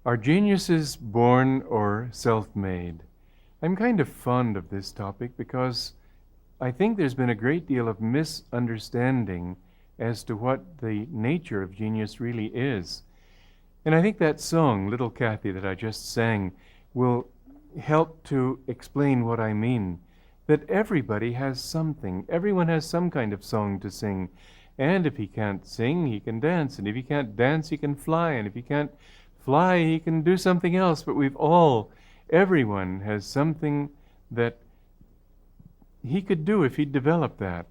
Are geniuses born or self-made? I'm kind of fond of this topic because I think there's been a great deal of misunderstanding as to what the nature of genius really is. And I think that song, Little Kathy, that I just sang, will help to explain what I mean. That everybody has something. Everyone has some kind of song to sing. And if he can't sing, he can dance. And if he can't dance, he can fly. And if he can't fly, he can do something else. But everyone has something that he could do if he developed that.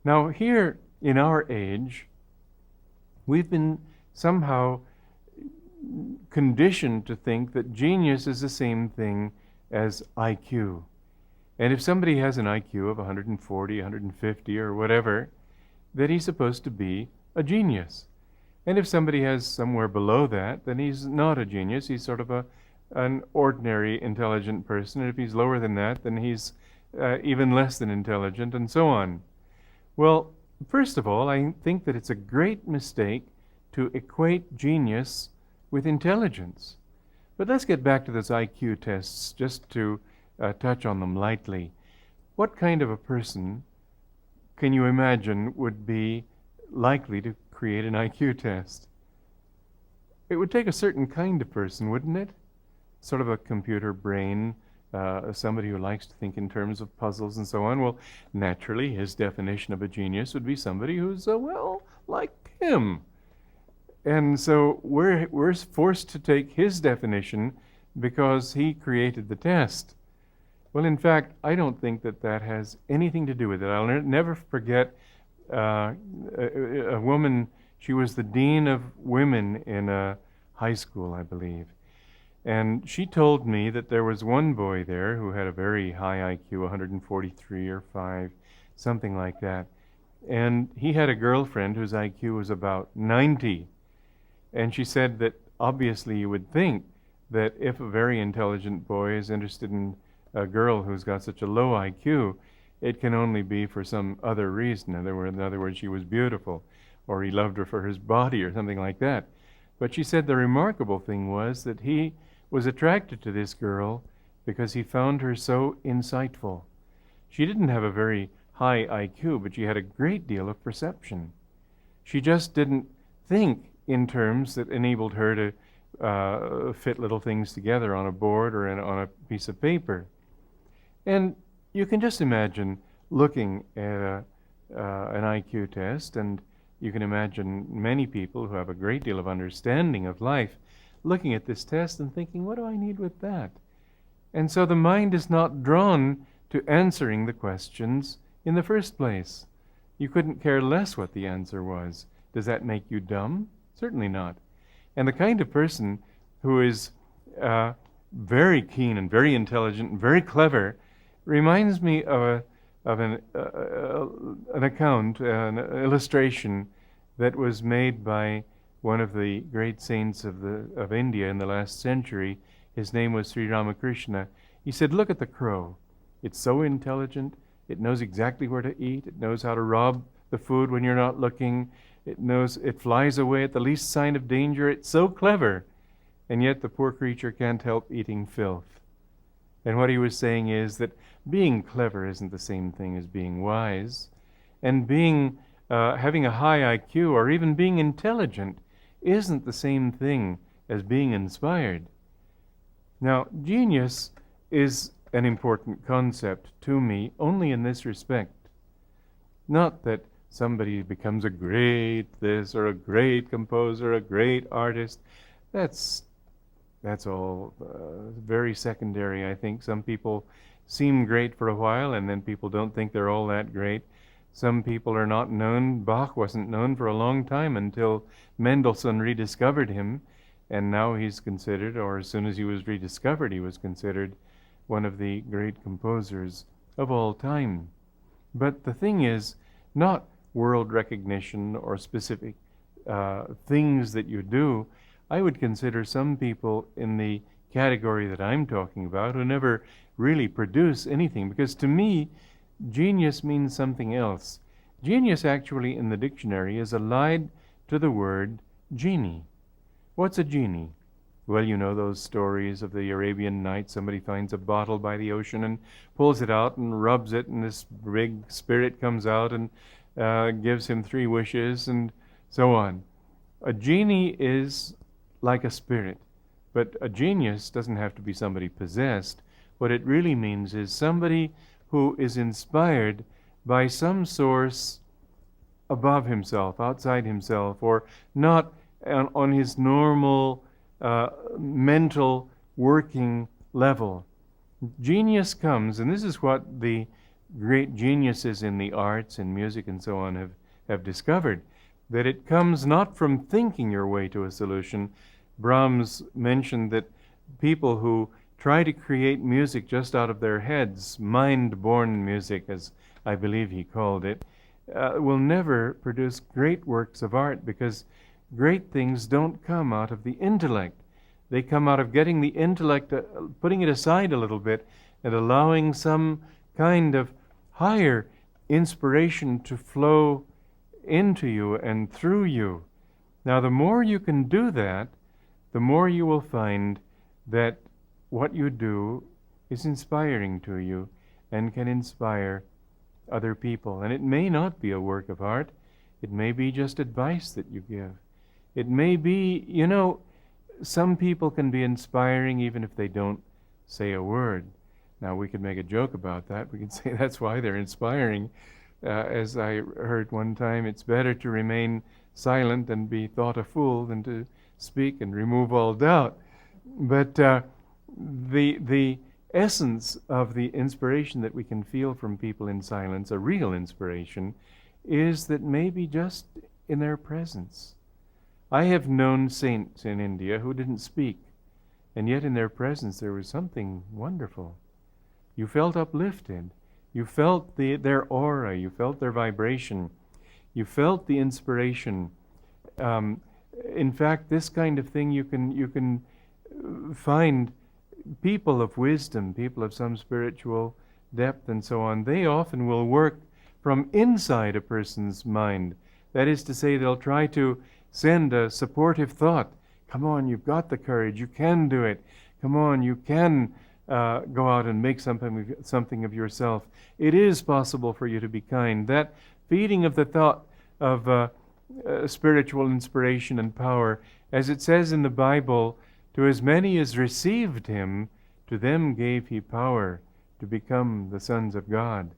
Now, here in our age, we've been somehow conditioned to think that genius is the same thing as IQ. And if somebody has an IQ of 140, 150, or whatever, that he's supposed to be a genius. And if somebody has somewhere below that, then he's not a genius. He's sort of an ordinary intelligent person. And if he's lower than that, then he's even less than intelligent, and so on. Well, first of all, I think that it's a great mistake to equate genius with intelligence. But let's get back to those IQ tests just to touch on them lightly. What kind of a person can you imagine would be likely to create an IQ test? It would take a certain kind of person, wouldn't it? Sort of a computer brain, somebody who likes to think in terms of puzzles and so on. Well, naturally, his definition of a genius would be somebody who's, like him. And so we're forced to take his definition because he created the test. Well, in fact, I don't think that has anything to do with it. I'll never forget a woman. She was the dean of women in a high school, I believe. And she told me that there was one boy there who had a very high IQ, 143 or 5, something like that. And he had a girlfriend whose IQ was about 90. And she said that obviously you would think that if a very intelligent boy is interested in a girl who's got such a low IQ, it can only be for some other reason. In other words, she was beautiful, or he loved her for his body, or something like that. But she said the remarkable thing was that he was attracted to this girl because he found her so insightful. She didn't have a very high IQ, but she had a great deal of perception. She just didn't think in terms that enabled her to fit little things together on a board or on a piece of paper. And you can just imagine looking at an IQ test, and you can imagine many people who have a great deal of understanding of life looking at this test and thinking, what do I need with that? And so the mind is not drawn to answering the questions in the first place. You couldn't care less what the answer was. Does that make you dumb? Certainly not. And the kind of person who is very keen and very intelligent and very clever reminds me of an account, an illustration that was made by one of the great saints of India in the last century. His name was Sri Ramakrishna. He said, look at the crow. It's so intelligent. It knows exactly where to eat. It knows how to rob the food when you're not looking. It flies away at the least sign of danger. It's so clever. And yet the poor creature can't help eating filth. And what he was saying is that being clever isn't the same thing as being wise. And having a high IQ or even being intelligent isn't the same thing as being inspired. Now, genius is an important concept to me only in this respect. Not that somebody becomes a great this or a great composer, a great artist. That's all very secondary, I think. Some people seem great for a while, and then people don't think they're all that great. Some people are not known. Bach wasn't known for a long time until Mendelssohn rediscovered him, and now he's considered, or as soon as he was rediscovered, he was considered one of the great composers of all time. But the thing is, not world recognition or specific things that you do. I would consider some people in the category that I'm talking about who never really produce anything, because to me, genius means something else. Genius actually in the dictionary is allied to the word genie. What's a genie? Well, you know those stories of the Arabian Nights. Somebody finds a bottle by the ocean and pulls it out and rubs it, and this big spirit comes out and gives him 3 wishes, and so on. A genie is like a spirit, but a genius doesn't have to be somebody possessed. What it really means is somebody who is inspired by some source above himself, outside himself, or not on his normal mental working level. Genius comes, and this is what the great geniuses in the arts and music and so on have discovered, that it comes not from thinking your way to a solution. Brahms mentioned that people who try to create music just out of their heads, mind-born music, as I believe he called it, will never produce great works of art, because great things don't come out of the intellect. They come out of getting the intellect, putting it aside a little bit, and allowing some kind of higher inspiration to flow into you and through you. Now, the more you can do that, the more you will find that what you do is inspiring to you and can inspire other people. And it may not be a work of art. It may be just advice that you give. It may be, some people can be inspiring even if they don't say a word. Now, we could make a joke about that. We could say that's why they're inspiring. As I heard one time, it's better to remain silent and be thought a fool than to speak and remove all doubt. But the essence of the inspiration that we can feel from people in silence, a real inspiration, is that maybe just in their presence. I have known saints in India who didn't speak, and yet in their presence there was something wonderful. You felt uplifted. You felt their aura. You felt their vibration. You felt the inspiration. In fact, this kind of thing you can find people of wisdom, people of some spiritual depth and so on. They often will work from inside a person's mind. That is to say, they'll try to send a supportive thought. Come on, you've got the courage. You can do it. Come on, you can go out and make something of yourself. It is possible for you to be kind. That feeding of the thought of spiritual inspiration and power, as it says in the Bible, to as many as received him, to them gave he power to become the sons of God.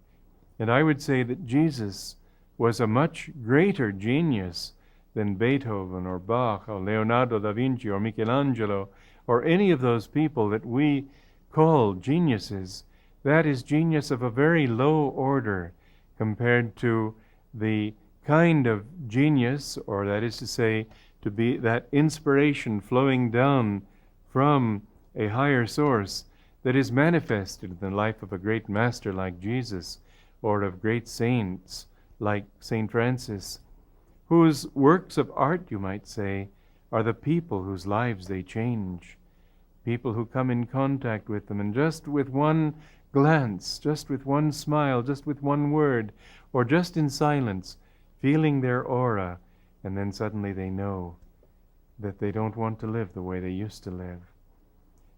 And I would say that Jesus was a much greater genius than Beethoven or Bach or Leonardo da Vinci or Michelangelo or any of those people that we call geniuses. That is genius of a very low order compared to the kind of genius, or that is to say, to be that inspiration flowing down from a higher source that is manifested in the life of a great master like Jesus, or of great saints like St. Francis, whose works of art, you might say, are the people whose lives they change. People who come in contact with them, and just with one glance, just with one smile, just with one word, or just in silence, feeling their aura, and then suddenly they know that they don't want to live the way they used to live.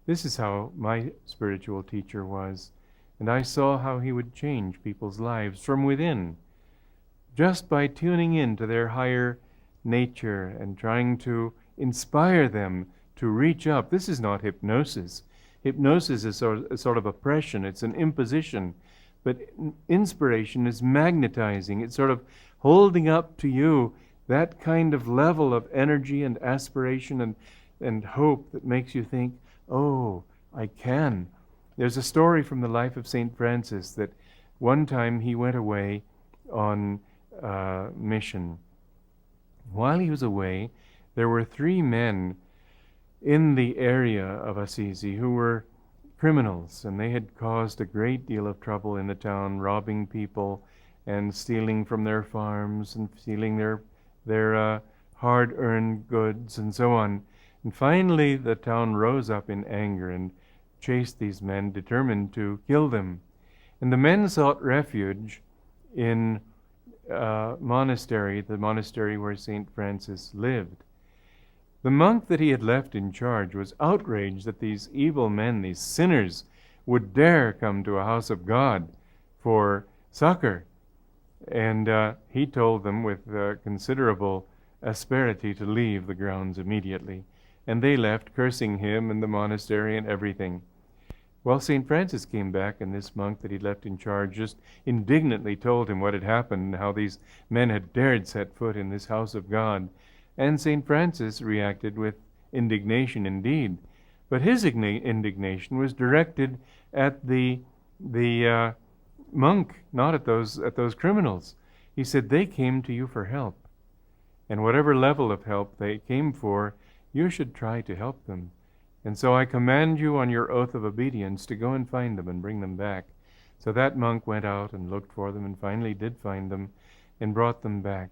This is how my spiritual teacher was, and I saw how he would change people's lives from within, just by tuning in to their higher nature and trying to inspire them to reach up. This is not hypnosis. Hypnosis is sort of oppression. It's an imposition. But inspiration is magnetizing. It's sort of holding up to you that kind of level of energy and aspiration and hope that makes you think, oh, I can. There's a story from the life of St. Francis that one time he went away on mission. While he was away, there were 3 men in the area of Assisi who were criminals, and they had caused a great deal of trouble in the town, robbing people and stealing from their farms and stealing their hard-earned goods and so on. And finally the town rose up in anger and chased these men, determined to kill them. And the men sought refuge in the monastery where St. Francis lived. The monk that he had left in charge was outraged that these evil men, these sinners, would dare come to a house of God for succor. And he told them with considerable asperity to leave the grounds immediately. And they left, cursing him and the monastery and everything. Well, St. Francis came back, and this monk that he left in charge just indignantly told him what had happened, and how these men had dared set foot in this house of God. And St. Francis reacted with indignation indeed. But his indignation was directed at the monk, not at those criminals. He said, they came to you for help. And whatever level of help they came for, you should try to help them. And so I command you on your oath of obedience to go and find them and bring them back. So that monk went out and looked for them and finally did find them and brought them back.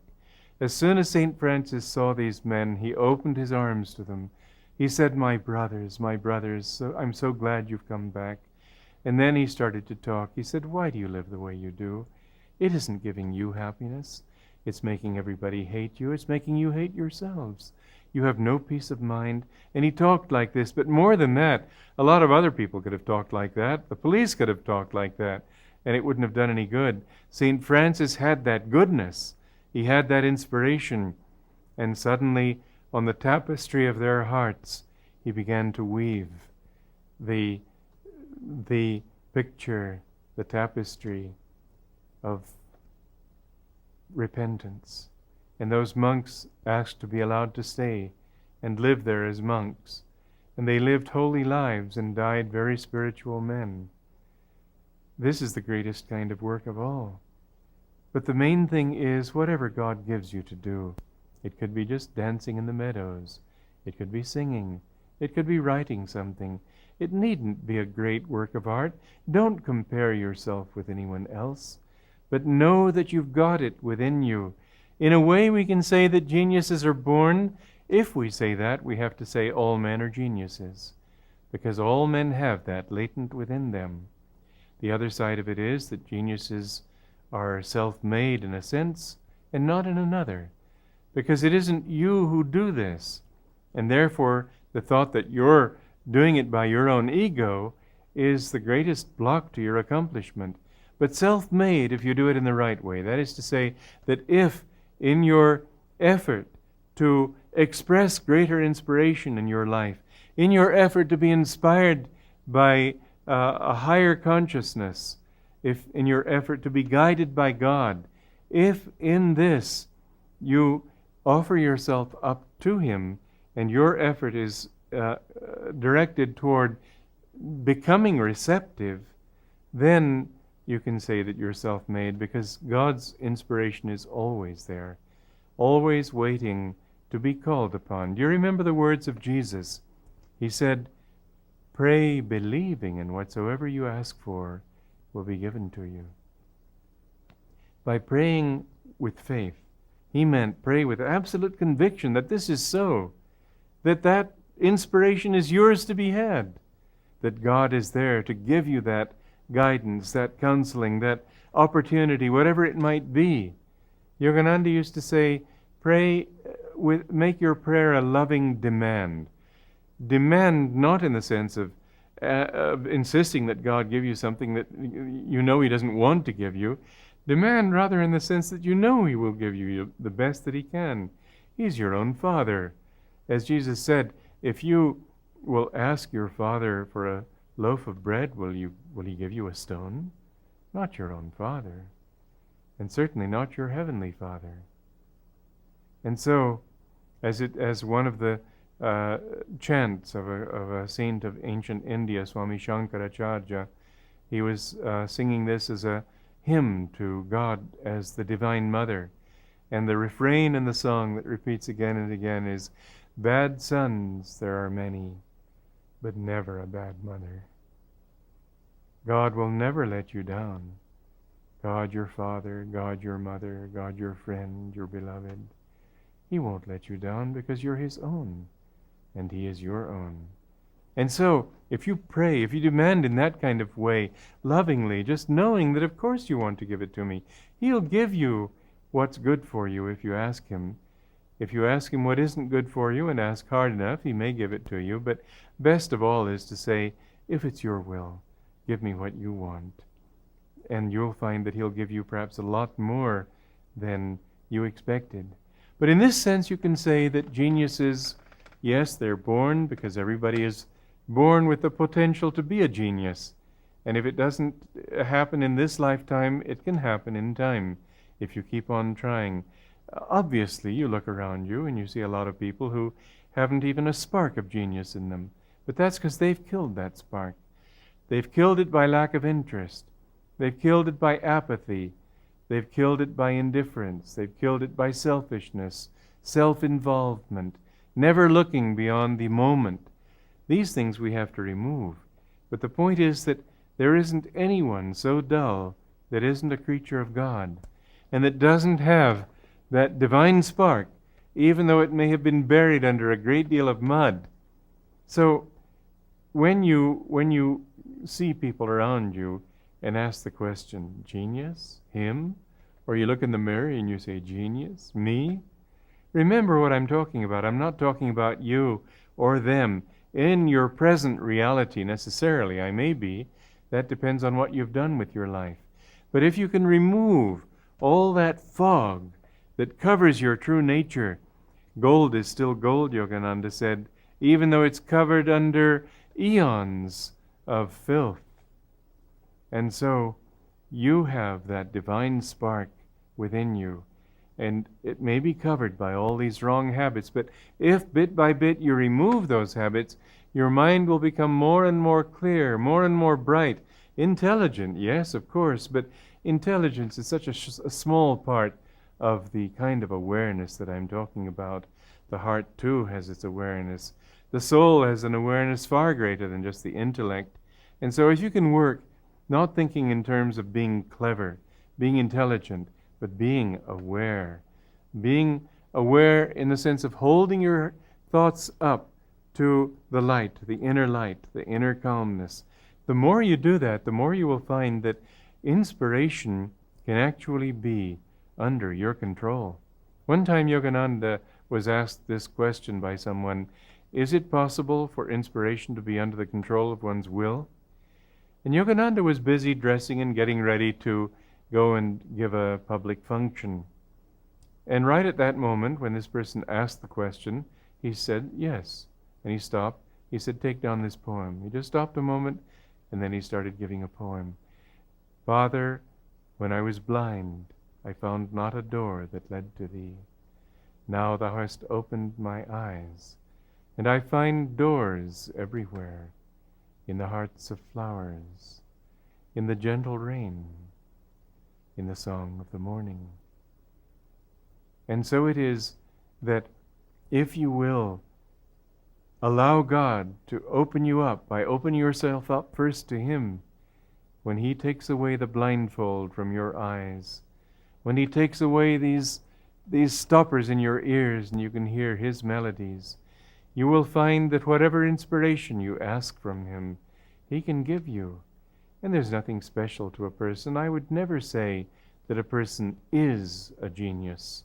As soon as St. Francis saw these men, he opened his arms to them. He said, my brothers, I'm so glad you've come back. And then he started to talk. He said, why do you live the way you do? It isn't giving you happiness. It's making everybody hate you. It's making you hate yourselves. You have no peace of mind. And he talked like this. But more than that, a lot of other people could have talked like that. The police could have talked like that. And it wouldn't have done any good. St. Francis had that goodness. He had that inspiration. And suddenly, on the tapestry of their hearts, he began to weave the picture, the tapestry of repentance. And those monks asked to be allowed to stay and live there as monks. And they lived holy lives and died very spiritual men. This is the greatest kind of work of all. But the main thing is whatever God gives you to do. It could be just dancing in the meadows. It could be singing. It could be writing something. It needn't be a great work of art. Don't compare yourself with anyone else, but know that you've got it within you. In a way, we can say that geniuses are born. If we say that, we have to say all men are geniuses, because all men have that latent within them. The other side of it is that geniuses are self-made in a sense and not in another, because it isn't you who do this, and therefore the thought that you're doing it by your own ego is the greatest block to your accomplishment. But self-made, if you do it in the right way, that is to say that if in your effort to express greater inspiration in your life, in your effort to be inspired by a higher consciousness, if in your effort to be guided by God, if in this you offer yourself up to Him and your effort is directed toward becoming receptive, then you can say that you're self-made, because God's inspiration is always there, always waiting to be called upon. Do you remember the words of Jesus? He said, pray believing, and whatsoever you ask for will be given to you. By praying with faith, he meant pray with absolute conviction that this is so, that inspiration is yours to be had, that God is there to give you that guidance, that counseling, that opportunity, whatever it might be. Yogananda used to say, make your prayer a loving demand. Demand not in the sense of insisting that God give you something that you know He doesn't want to give you. Demand rather in the sense that you know He will give you the best that He can. He's your own Father. As Jesus said, if you will ask your Father for a loaf of bread, will He give you a stone? Not your own Father, and certainly not your heavenly Father. And so, as one of the chants of a saint of ancient India, Swami Shankaracharya, he was singing this as a hymn to God as the Divine Mother. And the refrain in the song that repeats again and again is, bad sons there are many, but never a bad mother. God will never let you down. God your Father, God your Mother, God your friend, your beloved. He won't let you down because you're His own, and He is your own. And so, if you pray, if you demand in that kind of way, lovingly, just knowing that of course you want to give it to me, He'll give you what's good for you if you ask Him. If you ask him what isn't good for you and ask hard enough, he may give it to you. But best of all is to say, if it's your will, give me what you want. And you'll find that he'll give you perhaps a lot more than you expected. But in this sense, you can say that geniuses, yes, they're born, because everybody is born with the potential to be a genius. And if it doesn't happen in this lifetime, it can happen in time if you keep on trying. Obviously, you look around you and you see a lot of people who haven't even a spark of genius in them. But that's because they've killed that spark. They've killed it by lack of interest. They've killed it by apathy. They've killed it by indifference. They've killed it by selfishness, self-involvement, never looking beyond the moment. These things we have to remove. But the point is that there isn't anyone so dull that isn't a creature of God and that doesn't have that divine spark, even though it may have been buried under a great deal of mud. So when you see people around you and ask the question, genius? Him? Or you look in the mirror and you say, genius? Me? Remember what I'm talking about. I'm not talking about you or them in your present reality necessarily. I may be. That depends on what you've done with your life. But if you can remove all that fog that covers your true nature, gold is still gold, Yogananda said, even though it's covered under eons of filth. And so you have that divine spark within you, and it may be covered by all these wrong habits, but if bit by bit you remove those habits, your mind will become more and more clear, more and more bright, intelligent, yes, of course, but intelligence is such a small part of the kind of awareness that I'm talking about. The heart, too, has its awareness. The soul has an awareness far greater than just the intellect. And so if you can work, not thinking in terms of being clever, being intelligent, but being aware in the sense of holding your thoughts up to the light, the inner calmness. The more you do that, the more you will find that inspiration can actually be under your control. One time Yogananda was asked this question by someone, is it possible for inspiration to be under the control of one's will? And Yogananda was busy dressing and getting ready to go and give a public function. And right at that moment, when this person asked the question, he said, yes. And he stopped. He said, take down this poem. He just stopped a moment, and then he started giving a poem. Father, when I was blind, I found not a door that led to thee. Now thou hast opened my eyes, and I find doors everywhere, in the hearts of flowers, in the gentle rain, in the song of the morning. And so it is that if you will allow God to open you up by opening yourself up first to Him, when He takes away the blindfold from your eyes, when He takes away these stoppers in your ears and you can hear His melodies, you will find that whatever inspiration you ask from Him, He can give you. And there's nothing special to a person. I would never say that a person is a genius.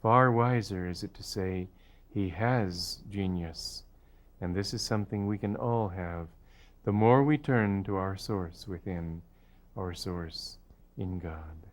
Far wiser is it to say he has genius. And this is something we can all have, the more we turn to our source within, our source in God.